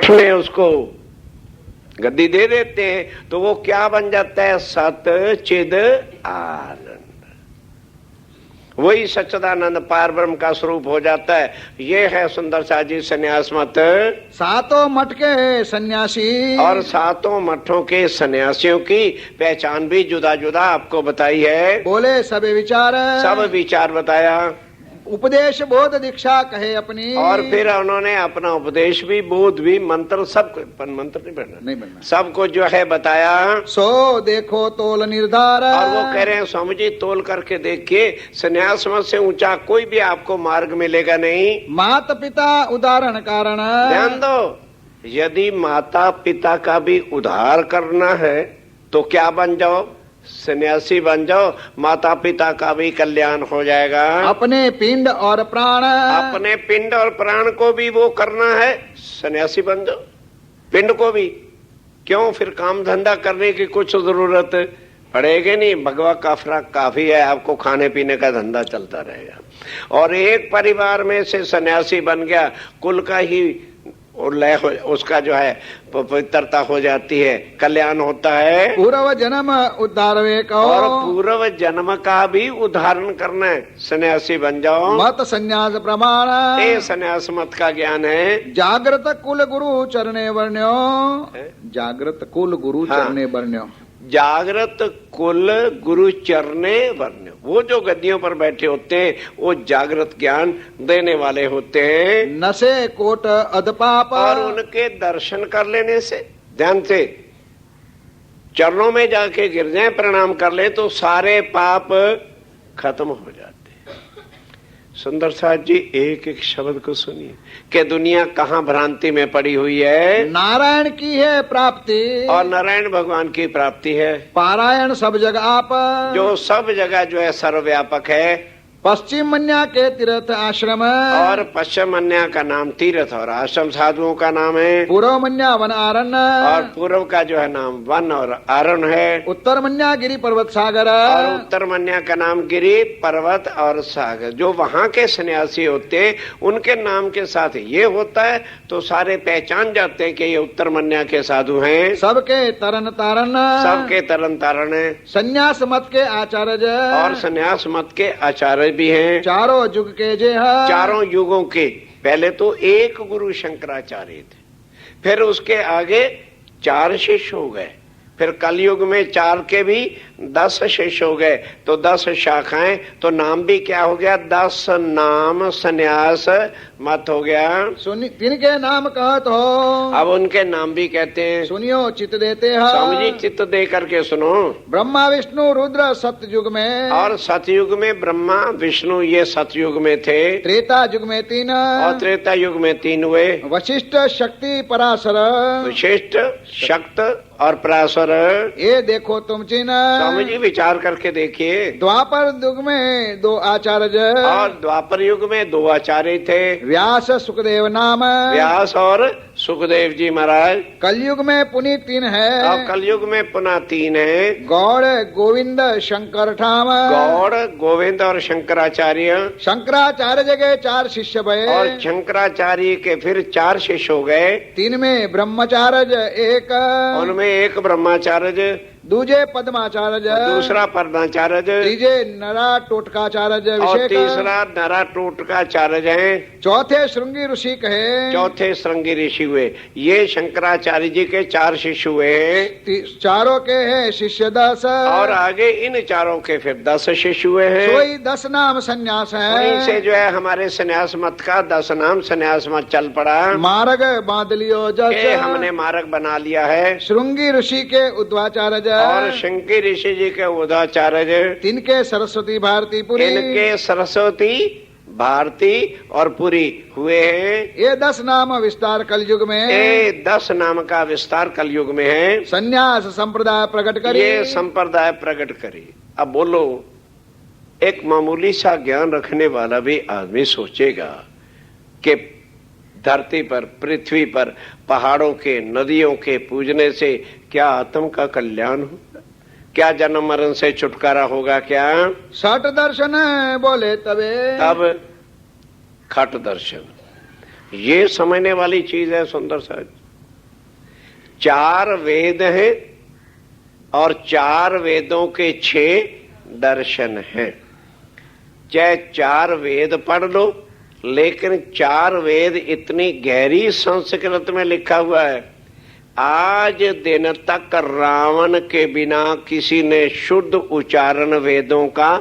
मठ में उसको गद्दी दे देते हैं तो वो क्या बन जाता है? सत चिद आनंद। वही सच्चिदानंद पार ब्रह्म का स्वरूप हो जाता है। ये है सुंदर सा जी संन्यास मत। सातों मठ के सन्यासी और सातों मठों के सन्यासियों की पहचान भी जुदा जुदा आपको बताई है। बोले सब विचार, सब विचार बताया। उपदेश बोध दीक्षा कहे अपनी। और फिर उन्होंने अपना उपदेश भी, बोध भी, मंत्र सब, मंत्र नहीं बनना, सबको जो है बताया। सो देखो तोल निर्धार। और वो कह रहे हैं स्वामी जी तोल करके देखिए, संन्यास मत से ऊंचा कोई भी आपको मार्ग मिलेगा नहीं। माता पिता उदाहरण कारण। ध्यान दो, यदि माता पिता का भी उद्धार करना है तो क्या बन जाओ? सन्यासी बन जाओ, माता पिता का भी कल्याण हो जाएगा। अपने पिंड और प्राण, अपने पिंड और प्राण को भी वो करना है, सन्यासी बन जाओ। पिंड को भी क्यों? फिर काम धंधा करने की कुछ जरूरत पड़ेगी नहीं, भगवा काफरा काफी है, आपको खाने पीने का धंधा चलता रहेगा। और एक परिवार में से सन्यासी बन गया, कुल का ही लय उसका जो है पवित्रता हो जाती है, कल्याण होता है। पूर्व जन्म उद्धार और पूर्व जन्म का भी उदाहरण करना है, सन्यासी बन जाओ। मत संन्यास प्रमाण, ये सन्यास मत का ज्ञान है। जागृत कुल गुरु चरणे वर्ण्यो, जागृत कुल गुरु चरणे वर्ण्यो, जागृत कुल गुरु चरणे वर्ण्यो। वो जो गद्दियों पर बैठे होते हैं वो जागृत ज्ञान देने वाले होते हैं। नशे कोट अधपाप, और उनके दर्शन कर लेने से, ध्यान से, चरणों में जाके गिर जाए, प्रणाम कर ले तो सारे पाप खत्म हो जाते। सुंदर साथ जी एक एक शब्द को सुनिए कि दुनिया कहाँ भ्रांति में पड़ी हुई है। नारायण की है प्राप्ति, और नारायण भगवान की प्राप्ति है। पारायण सब जगह आप, जो सब जगह जो है सर्वव्यापक है। पश्चिम मन्या के तीर्थ आश्रम, और पश्चिम मन्या का नाम तीर्थ और आश्रम साधुओं का नाम है। पूर्व मन्या वन आरण्य, और पूर्व का जो है नाम वन और अरण्य है। उत्तर मन्या गिरी पर्वत सागर, और उत्तर मन्या का नाम गिरी पर्वत और सागर। जो वहाँ के सन्यासी होते हैं उनके नाम के साथ ये होता है तो सारे पहचान जाते हैं कि ये उत्तर मन्या के साधु हैं। सबके तरन तारण, सबके तरन तारण है। संन्यास मत के आचार्य, और संन्यास मत के आचार्य भी हैं। चारों युग के जे हैं, चारों युगों के। पहले तो एक गुरु शंकराचार्य थे, फिर उसके आगे 4 शिष्य हो गए, फिर कलयुग में 4 के भी 10 शिष्य हो गए, तो 10 शाखाएं, तो नाम भी क्या हो गया? 10 नाम संन्यास मत हो गया। तिनके नाम कहत हो, अब उनके नाम भी कहते हैं। सुनियो चित्त देते हैं। स्वामी जी चित्त दे करके सुनो। ब्रह्मा विष्णु रुद्र सतयुग में, और सतयुग में ब्रह्मा विष्णु ये सतयुग में थे। त्रेता युग में 3, और त्रेता युग में 3 हुए। वशिष्ठ शक्ति पराशर, विशिष्ट शक्त और पराशर। ये देखो तुम चिन्ह। स्वामी जी विचार करके देखिए। द्वापर युग में 2 आचार्य, और द्वापर युग में 2 आचार्य थे। व्यास सुखदेव नाम, व्यास और सुखदेव जी महाराज। कलयुग में पुनीत 3 है। और कलयुग में पुनः 3 है। गौड़ गोविंद शंकर ठाम, गौड़ गोविंद और शंकराचार्य। शंकराचार्य जगह 4 शिष्य भये। और शंकराचार्य के फिर 4 शिष्य हो गए। 3 में ब्रह्मचार्य 1, उनमें एक ब्रह्माचार्य, दूजे पद्माचार्य, दूसरा पद्माचार्य, तीजे नरा टोटकाचार्य, और तीसरा नरा टोटकाचार्य है। चौथे श्रृंगी ऋषि कहे, चौथे श्रृंगी ऋषि हुए। ये शंकराचार्य जी के 4 शिष्य हुए हैं। चारों के हैं शिष्य 10, और आगे इन चारों के फिर 10 शिष्य हुए हैं। सोई 10 नाम संन्यास है। इनसे जो है हमारे संन्यास मत का 10 नाम संन्यास मत चल पड़ा। मार्ग बांध लियो जस, हमने मार्ग बना लिया है। श्रृंगी ऋषि के उद्वाचार्य, और शंकर ऋषि जी के उदाचार्य। तिनके सरस्वती भारती पुरी, इनके सरस्वती भारती और पुरी हुए हैं। ये 10 नाम विस्तार कलयुग में, ये 10 नाम का विस्तार कलयुग में है। संन्यास संप्रदाय प्रकट करी, ये संप्रदाय प्रकट करी। अब बोलो, एक मामूली सा ज्ञान रखने वाला भी आदमी सोचेगा कि धरती पर, पृथ्वी पर, पहाड़ों के, नदियों के पूजने से क्या आत्म का कल्याण होगा? क्या जन्म मरण से छुटकारा होगा? क्या सठ दर्शन बोले तबे, तब खट दर्शन। ये समझने वाली चीज है सुंदर साहब। 4 वेद हैं और 4 वेदों के 6 दर्शन हैं। चाहे 4 वेद पढ़ लो, लेकिन 4 वेद इतनी गहरी संस्कृत में लिखा हुआ है, आज दिन तक रावण के बिना किसी ने शुद्ध उच्चारण वेदों का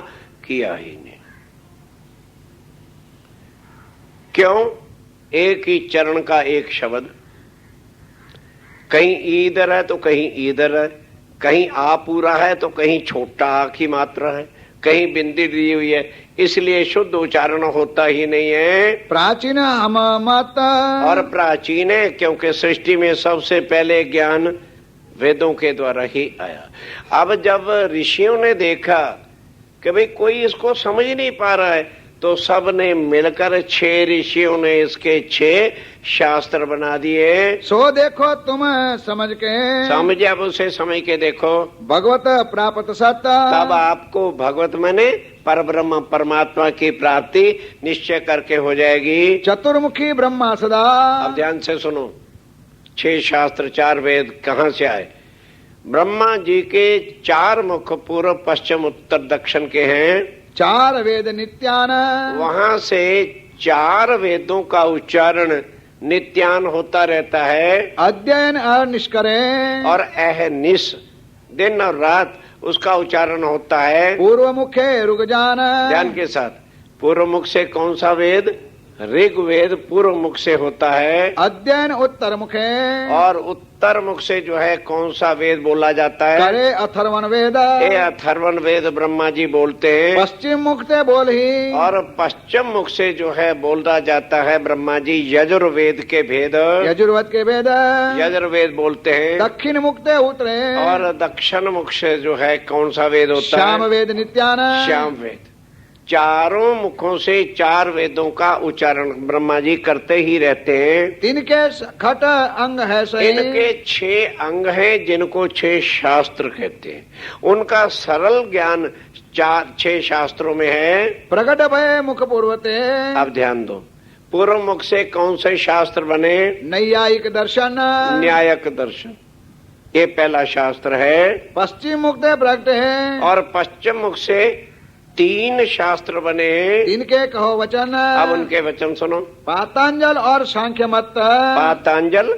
किया ही नहीं। क्यों? एक ही चरण का एक शब्द, कहीं इधर है तो कहीं इधर है, कहीं आ पूरा है तो कहीं छोटा आ की मात्रा है, कहीं बिंदी दी हुई है, इसलिए शुद्ध उच्चारण होता ही नहीं है। प्राचीन हम मत, और प्राचीन है क्योंकि सृष्टि में सबसे पहले ज्ञान वेदों के द्वारा ही आया। अब जब ऋषियों ने देखा कि भाई कोई इसको समझ नहीं पा रहा है, तो सब ने मिलकर 6 ऋषियों ने इसके 6 शास्त्र बना दिए। सो देखो तुम समझ के, समझे, अब उसे समझ के देखो। भगवत प्राप्त सत्ता, तब आपको भगवत माने परब्रह्म परमात्मा की प्राप्ति निश्चय करके हो जाएगी। चतुर्मुखी ब्रह्मा सदा। अब ध्यान से सुनो, 6 शास्त्र 4 वेद कहाँ से आए? ब्रह्मा जी के 4 मुख पूर्व पश्चिम उत्तर दक्षिण के हैं। 4 वेद नित्यान, वहां से 4 वेदों का उच्चारण नित्यान होता रहता है। अध्ययन और निष्करें, और अहनिश दिन और रात उसका उच्चारण होता है। पूर्व मुखे रुगजान। ध्यान के साथ, पूर्व मुख से कौन सा वेद? ऋग्वेद पूर्व मुख से होता है। अध्ययन उत्तर मुखे, और उत्तर मुख से जो है कौन सा वेद बोला जाता है? करे अथर्वण वेद। ये अथर्वण वेद ब्रह्मा जी बोलते हैं। पश्चिम मुख से बोल ही, और पश्चिम मुख से जो है बोला जाता है ब्रह्मा जी यजुर्वेद के भेद। यजुर्वेद के वेद यजुर्वेद बोलते हैं। दक्षिण मुख से उतरे, और दक्षिण मुख से जो है कौन सा वेद होता है? श्याम वेद नित्यान। श्याम वेद। चारों मुखों से 4 वेदों का उच्चारण ब्रह्मा जी करते ही रहते हैं। तिनके खट अंग है सही, इनके 6 अंग हैं जिनको 6 शास्त्र कहते हैं। उनका सरल ज्ञान 6 शास्त्रों में है। प्रकट भय मुख पूर्वते। अब ध्यान दो, पूर्व मुख से कौन से शास्त्र बने? नैयायिक दर्शन, न्यायिक दर्शन, ये पहला शास्त्र है। पश्चिम मुख से प्रकट है, और पश्चिम मुख से 3 शास्त्र बने। इनके कहो वचन। अब उनके वचन सुनो। पातांजल और सांख्य मत। पातांजल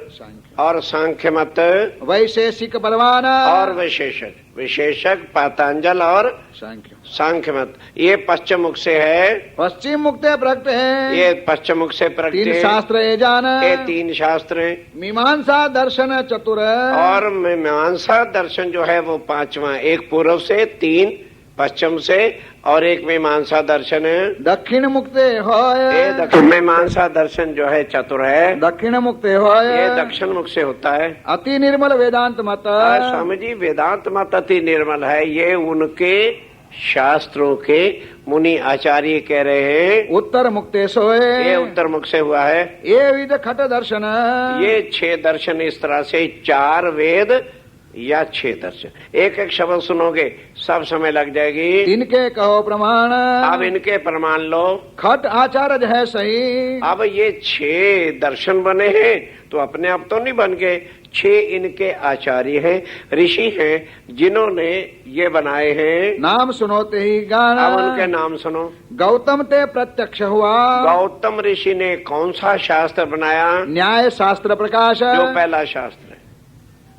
और सांख्य मत। वैशेषिक बलवान और विशेषक, विशेषक पातांजल और सांख्य मत, ये पश्चिम मुख से है। पश्चिम मुख से प्रकट है, ये पश्चिम मुख से प्रकट है। 3 शास्त्र ये जान, ये 3 शास्त्र हैं। मीमांसा दर्शन चतुर, और मीमांसा दर्शन जो है वो 5वां, एक पूर्व से, 3 पश्चिम से, और एक मीमांसा दर्शन है। दक्षिण मुख से होय। दक्षिण मीमांसा दर्शन जो है चतुर है। दक्षिण मुख से होय, ये दक्षिण मुख से होता है। अति निर्मल वेदांत मत। स्वामी जी, वेदांत मत अति निर्मल है, ये उनके शास्त्रों के मुनि आचार्य कह रहे हैं। उत्तर मुख से सोए, ये उत्तर मुख से हुआ है। ये विध खट दर्शन, ये 6 दर्शन, इस तरह से 4 वेद या 6 दर्शन। एक एक शब्द सुनोगे सब समय लग जाएगी। इनके कहो प्रमाण, अब इनके प्रमाण लो। खट आचार्य है सही। अब ये 6 दर्शन बने हैं तो अपने आप तो नहीं बन गए, 6 इनके आचार्य हैं, ऋषि हैं जिन्होंने ये बनाए हैं। नाम सुनोते ही गान, अब उनके नाम सुनो। गौतम ते प्रत्यक्ष हुआ। गौतम ऋषि ने कौन सा शास्त्र बनाया? न्याय शास्त्र प्रकाश, जो पहला शास्त्र है।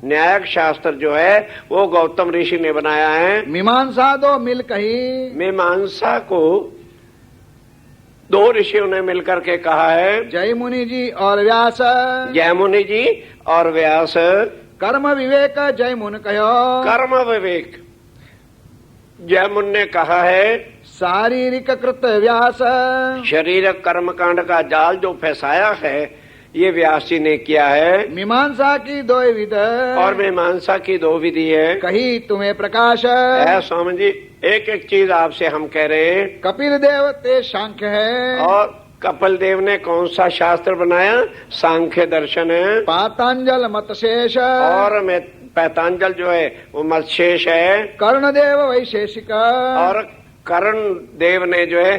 न्यायिक शास्त्र जो है वो गौतम ऋषि ने बनाया है। मीमांसा 2 मिल कही, मीमांसा को 2 ऋषियों ने मिलकर के कहा है। जय मुनि जी और व्यास। जय मुनि जी और व्यास। कर्म विवेक जय मुन कहो। कर्म विवेक जय मुन ने कहा है। शारीरिक कृत व्यास, शरीर कर्म कांड का जाल जो फैसाया है ये व्यास जी ने किया है। मीमांसा की 2 विध, और मीमांसा की 2 विधि है। कही तुम्हें प्रकाश। है स्वामी जी, एक एक चीज आपसे हम कह रहे हैं। कपिल देव ते सांख्य है, और कपिल देव ने कौन सा शास्त्र बनाया? सांख्य दर्शन है। पातांजल मतशेष, और मैं पैतांजल जो है वो मतशेष है। कर्णदेव वैशेषिक, और कर्ण देव ने जो है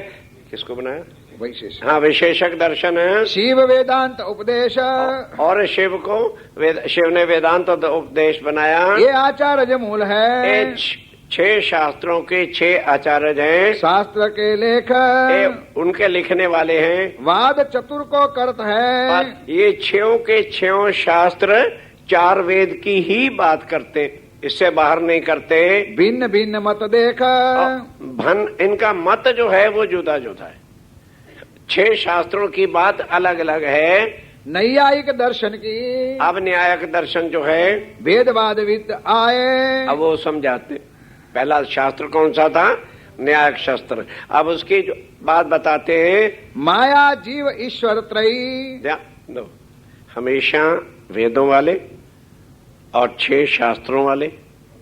किसको बनाया? वैशेषिक। हाँ, विशेषक दर्शन है। शिव वेदांत उपदेश, और शिव को शिव ने वेदांत उपदेश बनाया। ये आचार्य मूल है। ये 6 शास्त्रों के 6 आचार्य हैं। शास्त्र के लेख ये उनके लिखने वाले हैं। वाद चतुर को करत है। ये 6 के 6 शास्त्र 4 वेद की ही बात करते, इससे बाहर नहीं करते। भिन्न भिन्न मत देख, इनका मत जो है वो जुदा जुदा है। 6 शास्त्रों की बात अलग अलग है। नैयायिक दर्शन की अब न्यायिक दर्शन जो है वेदवादविद आए। अब वो समझाते। पहला शास्त्र कौन सा था? न्यायिक शास्त्र। अब उसकी जो बात बताते हैं, माया जीव ईश्वर त्रयी। ध्यान दो, हमेशा वेदों वाले और 6 शास्त्रों वाले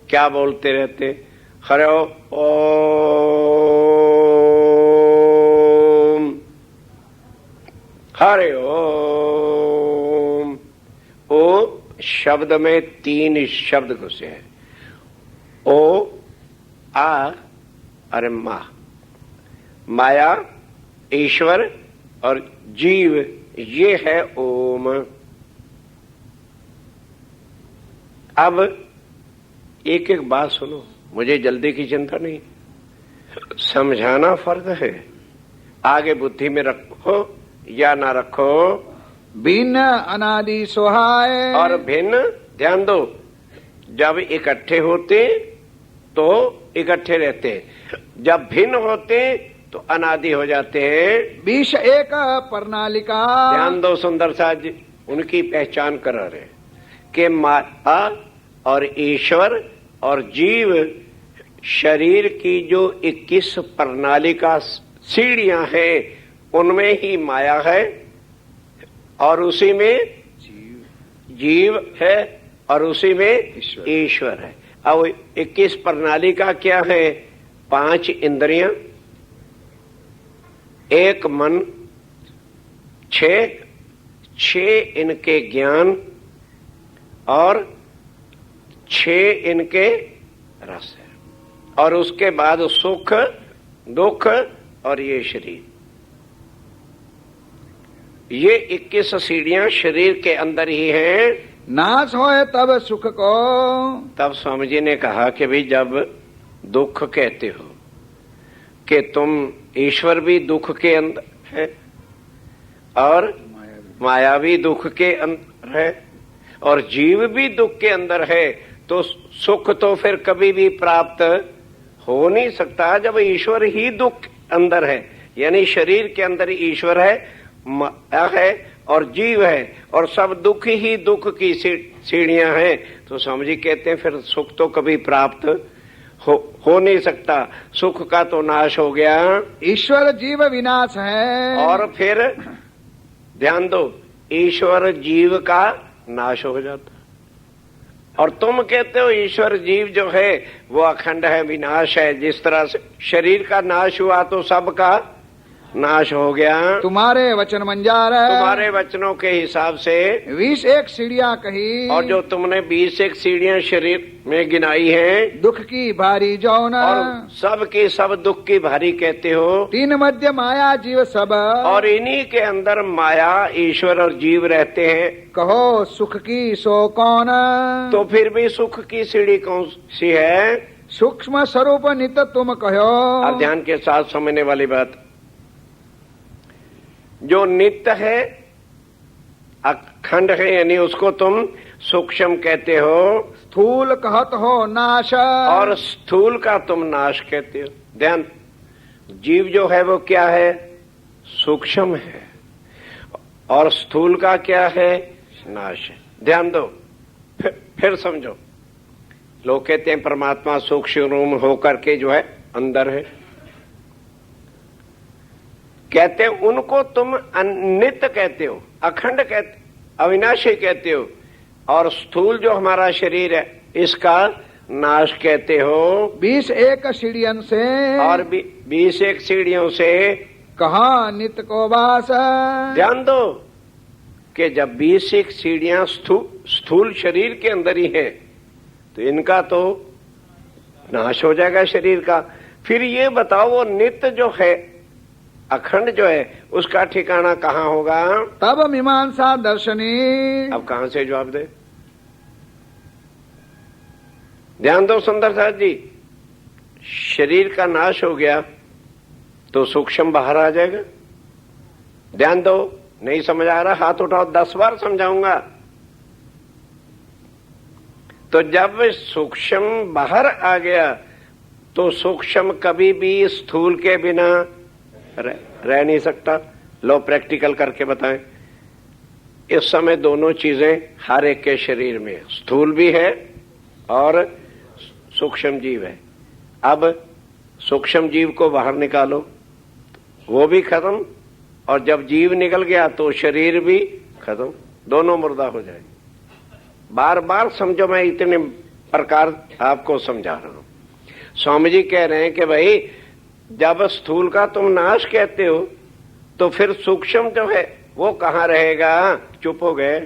क्या बोलते रहते? हरे ओम, हरे ओम। ओ शब्द में 3 शब्द घुसे हैं। ओ, आ और मा। माया, ईश्वर और जीव, ये है ओम। अब एक एक बात सुनो, मुझे जल्दी की चिंता नहीं, समझाना फर्ज है। आगे बुद्धि में रखो या ना रखो। भिन्न अनादि सोहाय। और भिन्न, ध्यान दो, जब इकट्ठे होते तो इकट्ठे रहते, जब भिन्न होते तो अनादि हो जाते हैं। 20 एक प्रणालिका। ध्यान दो, सुंदर सा जी उनकी पहचान करा रहे कि माया और ईश्वर और जीव शरीर की जो 21 प्रणालिका सीढ़ियां हैं उनमें ही माया है और उसी में जीव है और उसी में ईश्वर है। अब 21 प्रणालिका क्या है? 5 इंद्रियां, 1 मन, 6 इनके ज्ञान और 6 इनके रस है, और उसके बाद सुख दुख और ये शरीर। ये 21 सीढ़ियां शरीर के अंदर ही हैं। नाश होए तब सुख को। तब स्वामी जी ने कहा कि भाई जब दुख कहते हो कि तुम, ईश्वर भी दुख के अंदर है और माया भी दुख के अंदर है और जीव भी दुख के अंदर है, तो सुख तो फिर कभी भी प्राप्त हो नहीं सकता जब ईश्वर ही दुख अंदर है। यानी शरीर के अंदर ईश्वर है, माया है और जीव है और सब दुख ही दुख की सीढ़ियां हैं। तो स्वामी जी कहते हैं फिर सुख तो कभी प्राप्त हो नहीं सकता। सुख का तो नाश हो गया, ईश्वर जीव विनाश है। और फिर ध्यान दो, ईश्वर जीव का नाश हो जाता। और तुम कहते हो ईश्वर जीव जो है वो अखंड है, विनाश है। जिस तरह से शरीर का नाश हुआ तो सबका नाश हो गया। तुम्हारे वचन मंजार है, तुम्हारे वचनों के हिसाब से 20 एक सीढ़ियां कही। और जो तुमने 20 एक सीढ़ियां शरीर में गिनाई हैं, दुख की भारी जौन और सब की सब दुख की भारी कहते हो। 3 मध्य माया जीव सब, और इन्हीं के अंदर माया ईश्वर और जीव रहते हैं। कहो सुख की सो कौन। तो फिर भी सुख की सीढ़ी कौन सी है? सूक्ष्म स्वरूप नित तुम कहो। अब ध्यान के साथ समझने वाली बात, जो नित्य है, अखंड है, यानी उसको तुम सूक्ष्म कहते हो। स्थूल कहत हो नाश, और स्थूल का तुम नाश कहते हो। ध्यान, जीव जो है वो क्या है? सूक्ष्म है, और स्थूल का क्या है? नाश है। ध्यान दो, फिर समझो। लोग कहते हैं परमात्मा सूक्ष्म रूप होकर के जो है अंदर है, कहते हैं उनको तुम नित्य कहते हो, अखंड कहते, अविनाशी कहते हो, और स्थूल जो हमारा शरीर है इसका नाश कहते हो। 20 एक सीढ़ियन से, और 20 एक सीढ़ियों से कहा नित्य को वास। ध्यान दो कि जब 20 एक सीढ़ियां स्थूल शरीर के अंदर ही है तो इनका तो नाश हो जाएगा शरीर का। फिर ये बताओ वो नित्य जो है अखंड जो है उसका ठिकाना कहाँ होगा? तब मीमांसा दर्शनी। अब कहां से जवाब दे? ध्यान दो सुंदरदास जी, शरीर का नाश हो गया तो सूक्ष्म बाहर आ जाएगा। ध्यान दो, नहीं समझ आ रहा हाथ उठाओ, 10 बार समझाऊंगा। तो जब सूक्ष्म बाहर आ गया तो सूक्ष्म कभी भी स्थूल के बिना रह नहीं सकता। लो प्रैक्टिकल करके बताएं। इस समय दोनों चीजें हर एक के शरीर में, स्थूल भी है और सूक्ष्म जीव है। अब सूक्ष्म जीव को बाहर निकालो, वो भी खत्म, और जब जीव निकल गया तो शरीर भी खत्म, दोनों मुर्दा हो जाए। बार बार समझो, मैं इतने प्रकार आपको समझा रहा हूं। स्वामी जी कह रहे हैं कि भाई जब स्थूल का तुम नाश कहते हो तो फिर सूक्ष्म जो है वो कहां रहेगा? चुप हो गए।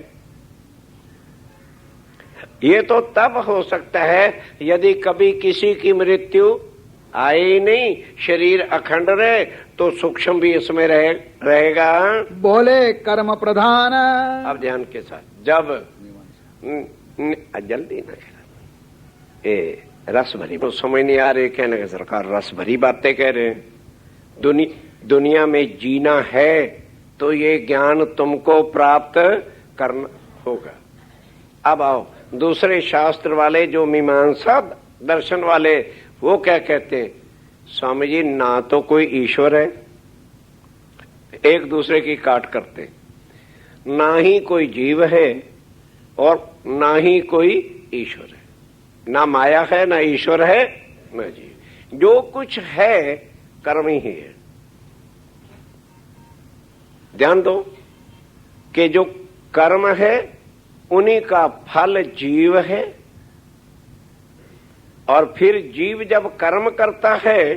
ये तो तब हो सकता है यदि कभी किसी की मृत्यु आए ही नहीं, शरीर अखंड रहे, तो सूक्ष्म भी इसमें रहेगा। बोले कर्म प्रधान। अब ध्यान के साथ, जब जल्दी ना रस भरी, तो समझ नहीं आ रही कहने का सरकार, रस भरी बातें कह रहे हैं। दुनिया में जीना है तो ये ज्ञान तुमको प्राप्त करना होगा। अब आओ, दूसरे शास्त्र वाले जो मीमांसा दर्शन वाले, वो क्या कहते हैं? स्वामी जी, ना तो कोई ईश्वर है, एक दूसरे की काट करते, ना ही कोई जीव है और ना ही कोई ईश्वर है। ना माया है, ना ईश्वर है, ना जीव। जो कुछ है कर्म ही है। ध्यान दो कि जो कर्म है उन्हीं का फल जीव है, और फिर जीव जब कर्म करता है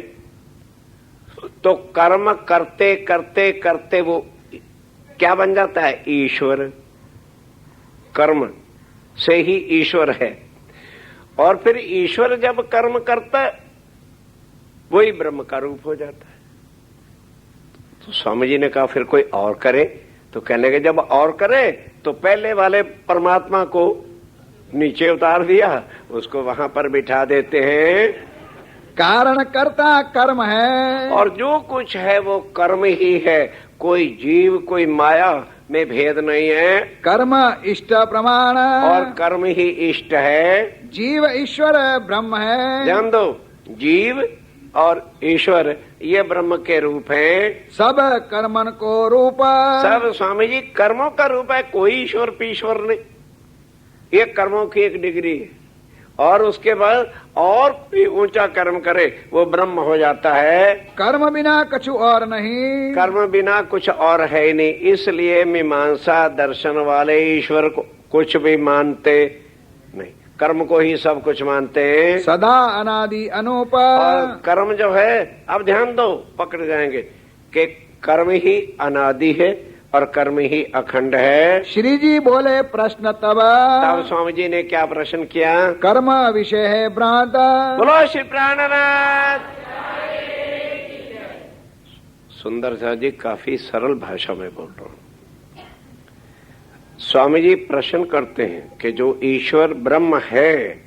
तो कर्म करते करते करते वो क्या बन जाता है? ईश्वर। कर्म से ही ईश्वर है, और फिर ईश्वर जब कर्म करता है वही ब्रह्म का रूप हो जाता है। तो स्वामी जी ने कहा फिर कोई और करे, तो कहने के जब और करे तो पहले वाले परमात्मा को नीचे उतार दिया, उसको वहां पर बिठा देते हैं। कारण करता कर्म है, और जो कुछ है वो कर्म ही है। कोई जीव कोई माया में भेद नहीं है। कर्म इष्ट प्रमाण, और कर्म ही इष्ट है। जीव ईश्वर ब्रह्म है। ध्यान दो, जीव और ईश्वर ये ब्रह्म के रूप हैं। सब कर्मन को रूप, सब स्वामी जी कर्मों का रूप है, कोई ईश्वर पीश्वर नहीं। ये कर्मों की एक डिग्री है, और उसके बाद और भी ऊंचा कर्म करे वो ब्रह्म हो जाता है। कर्म बिना कछु और नहीं, कर्म बिना कुछ और है ही नहीं। इसलिए मीमांसा दर्शन वाले ईश्वर को कुछ भी मानते नहीं, कर्म को ही सब कुछ मानते हैं। सदा अनादि अनूप। और कर्म जो है, अब ध्यान दो, पकड़ जाएंगे कि कर्म ही अनादि है और कर्म ही अखंड है। श्री जी बोले प्रश्न तब स्वामी जी ने क्या प्रश्न किया? कर्म विषय है भ्रांत। बोलो श्री प्राणनाथ। सुंदर सा जी काफी सरल भाषा में बोल रहा हूं। स्वामी जी प्रश्न करते हैं कि जो ईश्वर ब्रह्म है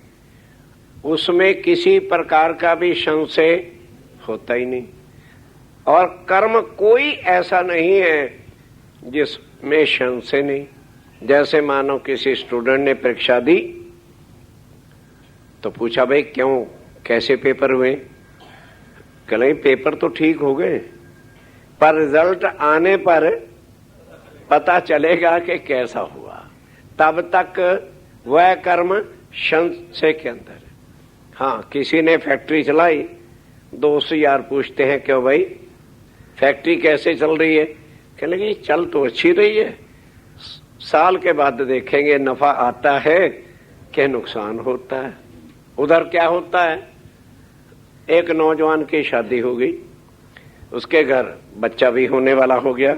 उसमें किसी प्रकार का भी संशय होता ही नहीं, और कर्म कोई ऐसा नहीं है जिसमें संशय नहीं। जैसे मानो किसी स्टूडेंट ने परीक्षा दी तो पूछा भाई क्यों, कैसे पेपर हुए? कहले पेपर तो ठीक हो गए, पर रिजल्ट आने पर पता चलेगा कि कैसा हुआ। तब तक वह कर्म संशय के अंदर है। हाँ, किसी ने फैक्ट्री चलाई, दोस्त यार पूछते हैं क्यों भाई फैक्ट्री कैसे चल रही है? कहने लगे चल तो अच्छी रही है, साल के बाद देखेंगे नफा आता है कि नुकसान होता है। उधर क्या होता है, एक नौजवान की शादी हो गई, उसके घर बच्चा भी होने वाला हो गया,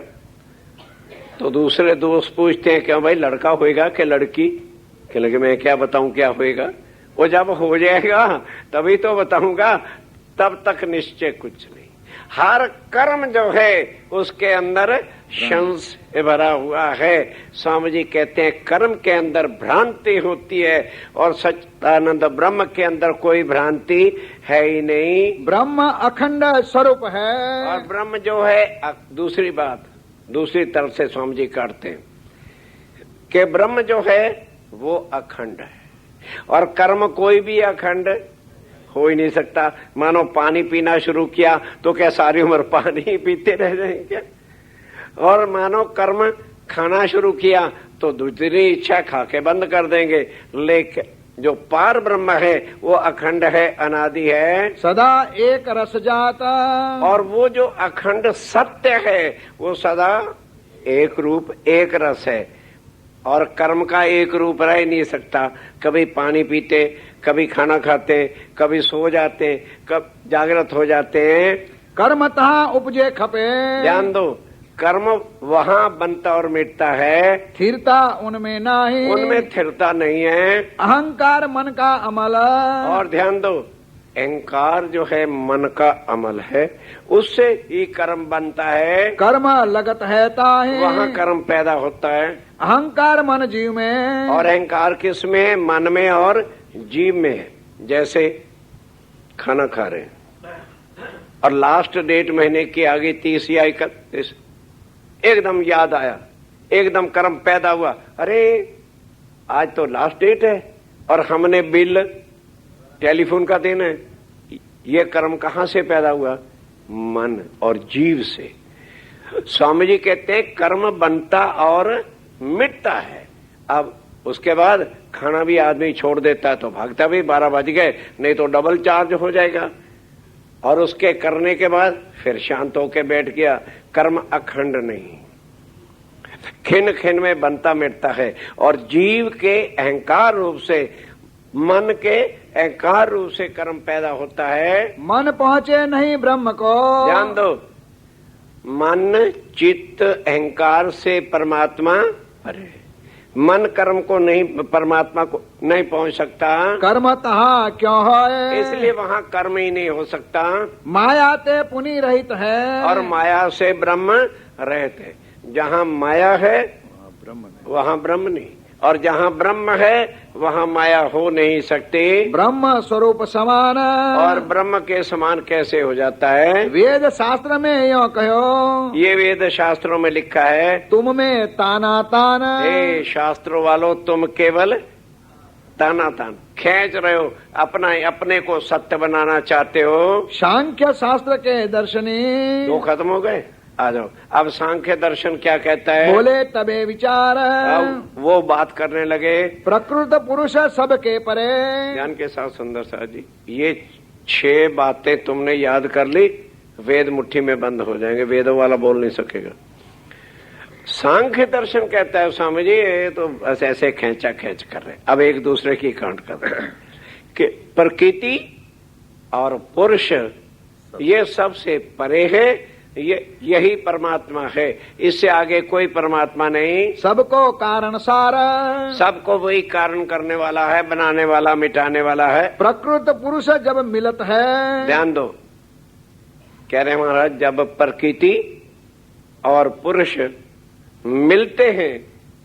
तो दूसरे दोस्त पूछते हैं क्या भाई लड़का होएगा कि लड़की? कहने लगे मैं क्या बताऊं क्या होएगा, वो जब हो जाएगा तभी तो बताऊंगा, तब तक निश्चय कुछ नहीं। हर कर्म जो है उसके अंदर संशय भरा हुआ है। स्वामी जी कहते हैं कर्म के अंदर भ्रांति होती है और सच्चिदानंद ब्रह्म के अंदर कोई भ्रांति है ही नहीं। ब्रह्म अखंड स्वरूप है। और ब्रह्म जो है, दूसरी बात दूसरी तरफ से स्वामी जी काटते हैं कि ब्रह्म जो है वो अखंड है और कर्म कोई भी अखंड हो ही नहीं सकता। मानो पानी पीना शुरू किया तो क्या सारी उम्र पानी ही पीते रह जाएंगे क्या? और मानो कर्म खाना शुरू किया तो दूसरी इच्छा खा के बंद कर देंगे। लेकिन जो पार ब्रह्म है वो अखंड है, अनादि है, सदा एक रस जाता। और वो जो अखंड सत्य है वो सदा एक रूप एक रस है और कर्म का एक रूप रह ही नहीं सकता। कभी पानी पीते, कभी खाना खाते, कभी सो जाते, कब जागृत हो जाते हैं। कर्म तहाँ उपजे खपे। ध्यान दो, कर्म वहाँ बनता और मिटता है, स्थिरता उनमें नहीं। उनमें स्थिरता नहीं है। अहंकार मन का अमल। और ध्यान दो, अहंकार जो है मन का अमल है, उससे ही कर्म बनता है। कर्म लगत है ताहे। वहाँ कर्म पैदा होता है। अहंकार मन जीव में। और अहंकार किस में है? मन में और जीव में है। जैसे खाना खा रहे हैं और लास्ट डेट महीने की आगे 30 या 31, एकदम याद आया, एकदम कर्म पैदा हुआ, अरे आज तो लास्ट डेट है और हमने बिल टेलीफोन का देना है। ये कर्म कहाँ से पैदा हुआ? मन और जीव से। स्वामी जी कहते हैं कर्म बनता और मिटता है। अब उसके बाद खाना भी आदमी छोड़ देता है तो भागता भी 12 बज गए, नहीं तो डबल चार्ज हो जाएगा। और उसके करने के बाद फिर शांत होके बैठ गया। कर्म अखंड नहीं, खिन खिन में बनता मिटता है। और जीव के अहंकार रूप से, मन के अहंकार रूप से कर्म पैदा होता है। मन पहुँचे नहीं ब्रह्म को। ध्यान दो, मन चित्त अहंकार से परमात्मा, अरे मन कर्म को नहीं, परमात्मा को नहीं पहुंच सकता। कर्म तहाँ क्यों है? इसलिए वहाँ कर्म ही नहीं हो सकता। माया ते पुनि रहित है। और माया से ब्रह्म रहित है। जहाँ माया है वहाँ ब्रह्म नहीं, और जहाँ ब्रह्म है वहाँ माया हो नहीं सकती। ब्रह्म स्वरूप समान। और ब्रह्म के समान कैसे हो जाता है? वेद शास्त्र में यो कहो। ये वेद शास्त्रों में लिखा है, तुम में ताना तान। हे शास्त्रों वालों, तुम केवल ताना तान खींच रहे हो, अपने को सत्य बनाना चाहते हो। सांख्य शास्त्र के दर्शनी। दो खत्म हो गए, आ जाओ। अब सांख्य दर्शन क्या कहता है? बोले तबे विचार। अब वो बात करने लगे, प्रकृत पुरुष सबके परे। ध्यान के साथ सुंदर सा जी, ये 6 बातें तुमने याद कर ली, वेद मुट्ठी में बंद हो जाएंगे, वेदों वाला बोल नहीं सकेगा। सांख्य दर्शन कहता है स्वामी जी ये तो बस ऐसे खींचा खींच कर रहे, अब एक दूसरे की कांट कर रहे हैं कि प्रकृति और पुरुष ये सबसे परे है, यही परमात्मा है, इससे आगे कोई परमात्मा नहीं। सबको कारण सार। सबको वही कारण करने वाला है, बनाने वाला, मिटाने वाला है। प्रकृत पुरुष जब मिलत है। ध्यान दो, कह रहे महाराज जब प्रकृति और पुरुष मिलते हैं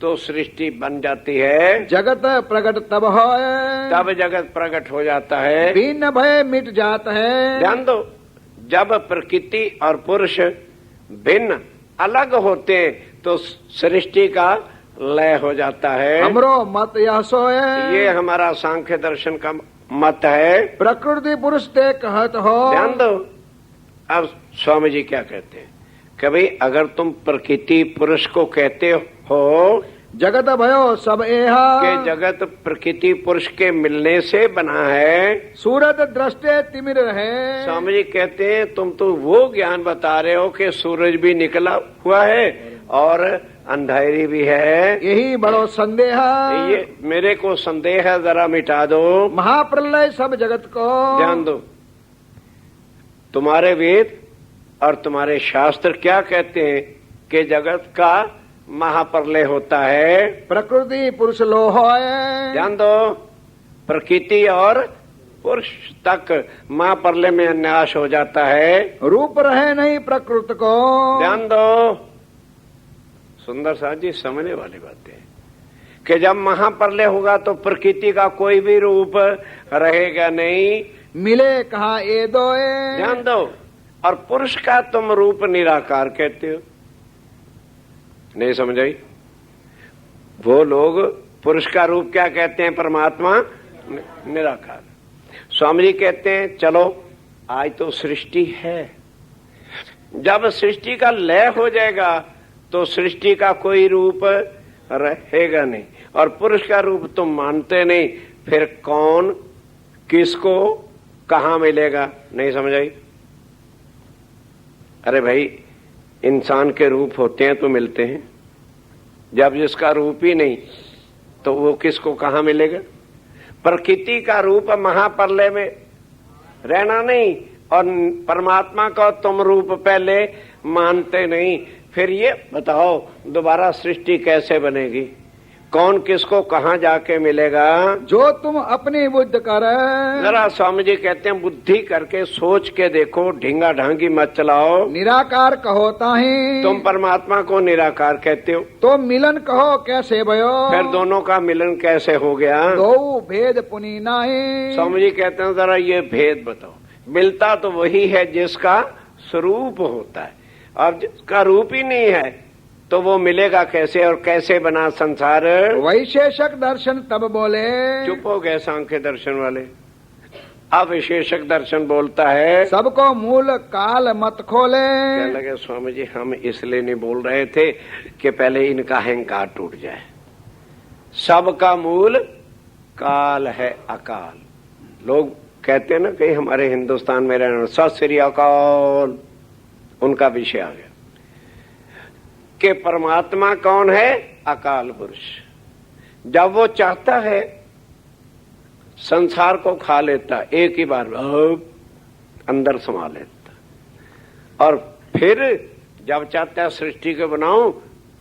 तो सृष्टि बन जाती है। जगत प्रकट तब हो। तब जगत प्रकट हो जाता है। भिन्न भय मिट जाता है। ध्यान दो, जब प्रकृति और पुरुष भिन्न अलग होते हैं तो सृष्टि का लय हो जाता है। हमरो मत यह सोए। ये हमारा सांख्य दर्शन का मत है। प्रकृति पुरुष ते कहत हो। ध्यान दो, अब स्वामी जी क्या कहते हैं? कभी अगर तुम प्रकृति पुरुष को कहते हो जगत भयो सब एहा कि जगत प्रकृति पुरुष के मिलने से बना है, सूरत दृष्टे तिमिर रहे। स्वामी जी कहते हैं तुम तो वो ज्ञान बता रहे हो कि सूरज भी निकला हुआ है और अंधेरी भी है। यही बड़ो संदेह। ये मेरे को संदेह है, जरा मिटा दो। महाप्रलय सब जगत को। ध्यान दो, तुम्हारे वेद और तुम्हारे शास्त्र क्या कहते हैं कि जगत का महाप्रलय होता है। प्रकृति पुरुष लोह है। ध्यान दो, प्रकृति और पुरुष तक माँ परले में अन्यास हो जाता है। रूप रहे नहीं प्रकृति को। ध्यान दो, सुंदर साथ जी समझने वाली बात है कि जब महाप्रलय होगा तो प्रकृति का कोई भी रूप रहेगा नहीं। मिले कहा ये दोए। ध्यान दो, और पुरुष का तुम रूप निराकार कहते हो, नहीं समझ आई? वो लोग पुरुष का रूप क्या कहते हैं? परमात्मा निराकार। स्वामी जी कहते हैं चलो आज तो सृष्टि है, जब सृष्टि का लय हो जाएगा तो सृष्टि का कोई रूप रहेगा नहीं, और पुरुष का रूप तुम मानते नहीं, फिर कौन किसको कहां मिलेगा? नहीं समझ आई? अरे भाई, इंसान के रूप होते हैं तो मिलते हैं, जब जिसका रूप ही नहीं तो वो किसको कहां मिलेगा? प्रकृति का रूप महाप्रलय में रहना नहीं, और परमात्मा का तुम रूप पहले मानते नहीं, फिर ये बताओ दोबारा सृष्टि कैसे बनेगी? कौन किसको कहां जाके मिलेगा? जो तुम अपनी बुद्धि कर। जरा स्वामी जी कहते हैं बुद्धि करके सोच के देखो, ढींगा ढांगी मत चलाओ। निराकार कहो ताही। तुम परमात्मा को निराकार कहते हो, तो मिलन कहो कैसे भयो? फिर दोनों का मिलन कैसे हो गया? दो भेद पुनी नाही। स्वामी जी कहते हैं जरा ये भेद बताओ। मिलता तो वही है जिसका स्वरूप होता है, और जिसका रूप ही नहीं है तो वो मिलेगा कैसे? और कैसे बना संसार? वैशेषक दर्शन तब बोले। चुप हो गए सांख्य दर्शन वाले। अब विशेषक दर्शन बोलता है सबको मूल काल मत खोले। कहने लगे स्वामी जी हम इसलिए नहीं बोल रहे थे कि पहले इनका अहंकार टूट जाए। सबका मूल काल है, अकाल। लोग कहते हैं ना कहीं हमारे हिंदुस्तान में रहना, सत श्री अकाल, उनका विषय आ गया कि परमात्मा कौन है? अकाल पुरुष। जब वो चाहता है संसार को खा लेता, एक ही बार अंदर समा लेता, और फिर जब चाहता है सृष्टि को बनाऊं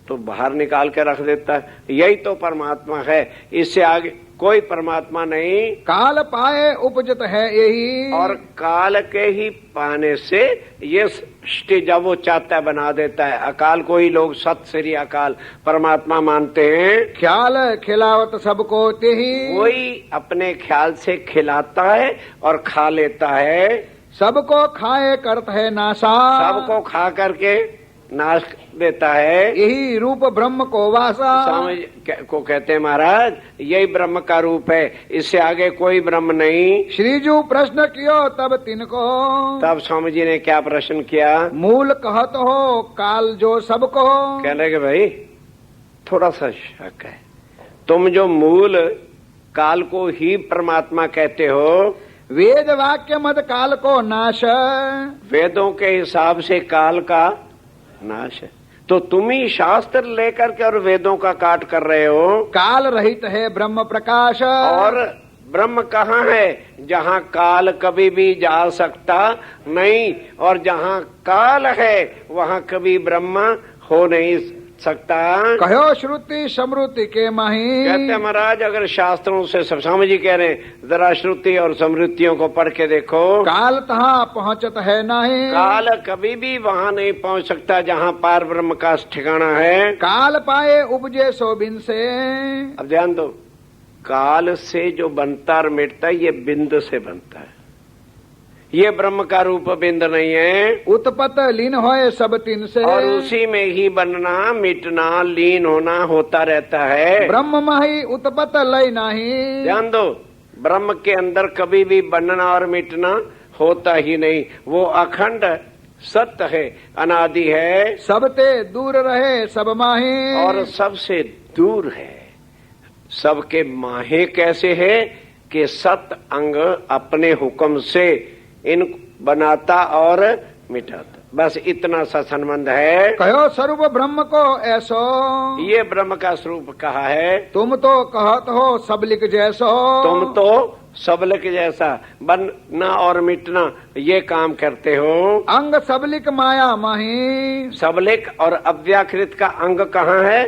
तो बाहर निकाल के रख देता है। यही तो परमात्मा है, इससे आगे कोई परमात्मा नहीं। काल पाए उपजत है यही, और काल के ही पाने से ये सृष्टि जब वो चाहता है बना देता है। अकाल को ही लोग सत श्री अकाल परमात्मा मानते हैं। ख्याल खिलावत सबको ते ही, वही अपने ख्याल से खिलाता है और खा लेता है। सबको खाए करत है नासा, सबको खा करके नाश देता है। यही रूप ब्रह्म को वासा। स्वामी को कहते हैं महाराज यही ब्रह्म का रूप है, इससे आगे कोई ब्रह्म नहीं। श्रीजू प्रश्न कियो तब तिनको, तब स्वामी जी ने क्या प्रश्न किया? मूल कहत हो काल जो सबको। कह लगे भाई थोड़ा सा शक है, तुम जो मूल काल को ही परमात्मा कहते हो, वेद वाक्य मत काल को नाश, वेदों के हिसाब से काल का नाश है, तो तुम ही शास्त्र लेकर के और वेदों का काट कर रहे हो। काल रहित है ब्रह्म प्रकाश, और ब्रह्म कहाँ है? जहाँ काल कभी भी जा सकता नहीं, और जहाँ काल है वहाँ कभी ब्रह्म हो नहीं सकता। कहो श्रुति समृति के माही। कहते हैं महाराज अगर शास्त्रों से, सब स्वामी जी कह रहे हैं जरा श्रुति और समृतियों को पढ़ के देखो। काल तहाँ पहुँचत है नहीं, काल कभी भी वहाँ नहीं पहुँच सकता जहाँ पार ब्रह्म का ठिकाना है। काल पाए उपजे सो बिन से। अब ध्यान दो, काल से जो बनता और मिटता है ये बिंद से बनता है, ये ब्रह्म का रूप बिंद नहीं है। उत्पत लीन होए सब तीन से, और उसी में ही बनना मिटना लीन होना होता रहता है। ब्रह्म माही उत्पत लय नहीं। ध्यान दो, ब्रह्म के अंदर कभी भी बनना और मिटना होता ही नहीं, वो अखंड सत्य है, अनादि है, सबते दूर रहे सब माही, और सबसे दूर है। सबके माहे कैसे है कि सत अंग अपने हुक्म से इन बनाता और मिटाता, बस इतना सा संबंध है। कहो स्वरूप ब्रह्म को ऐसो, ये ब्रह्म का स्वरूप कहा है। तुम तो कहत हो सबलिक जैसो, तुम तो सबलिक जैसा बनना और मिटना ये काम करते हो। अंग सबलिक माया माही, सबलिक और अव्याकृत का अंग कहाँ है?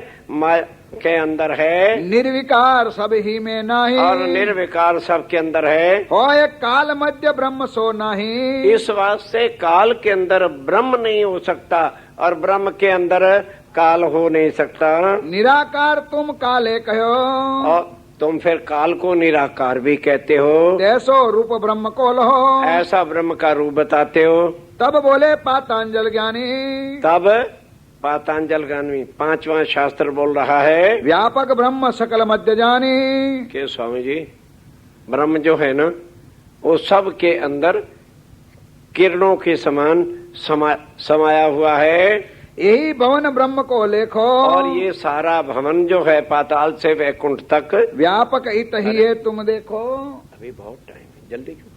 के अंदर है, निर्विकार सब ही में नाही, और निर्विकार सबके अंदर है। होय काल मध्य ब्रह्म सो नाही, इस वास्ते काल के अंदर ब्रह्म नहीं हो सकता और ब्रह्म के अंदर काल हो नहीं सकता। निराकार तुम काले कहो, और तुम फिर काल को निराकार भी कहते हो, तैसो रूप ब्रह्म को लहो, ऐसा ब्रह्म का रूप बताते हो। तब बोले पातांजल ज्ञानी, तब पातांजल ज्ञानी 5वां शास्त्र बोल रहा है व्यापक ब्रह्म सकल मध्य जानी, कि स्वामी जी ब्रह्म जो है ना वो सब के अंदर किरणों के समान समाया हुआ है। यही भवन ब्रह्म को लेखो, और ये सारा भवन जो है पाताल से वैकुंठ तक व्यापक इत ही है तुम देखो। अभी बहुत टाइम है, जल्दी क्यों?